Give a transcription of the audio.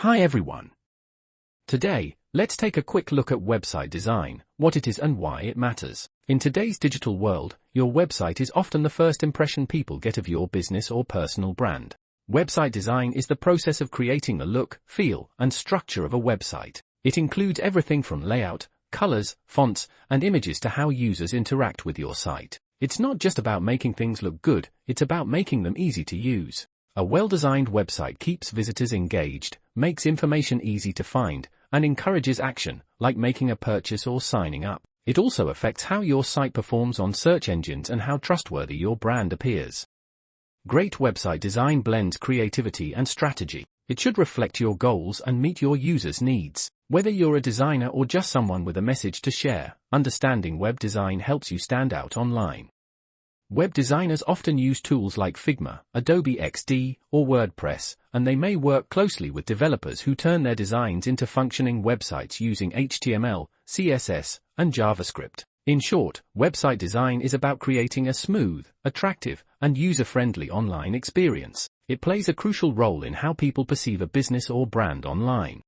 Hi everyone. Today, let's take a quick look at website design, what it is and why it matters. In today's digital world, your website is often the first impression people get of your business or personal brand. Website design is the process of creating the look, feel, and structure of a website. It includes everything from layout, colors, fonts, and images to how users interact with your site. It's not just about making things look good, it's about making them easy to use. A well-designed website keeps visitors engaged, makes information easy to find, and encourages action, like making a purchase or signing up. It also affects how your site performs on search engines and how trustworthy your brand appears. Great website design blends creativity and strategy. It should reflect your goals and meet your users' needs. Whether you're a designer or just someone with a message to share, understanding web design helps you stand out online. Web designers often use tools like Figma, Adobe XD, or WordPress, and they may work closely with developers who turn their designs into functioning websites using HTML, CSS, and JavaScript. In short, website design is about creating a smooth, attractive, and user-friendly online experience. It plays a crucial role in how people perceive a business or brand online.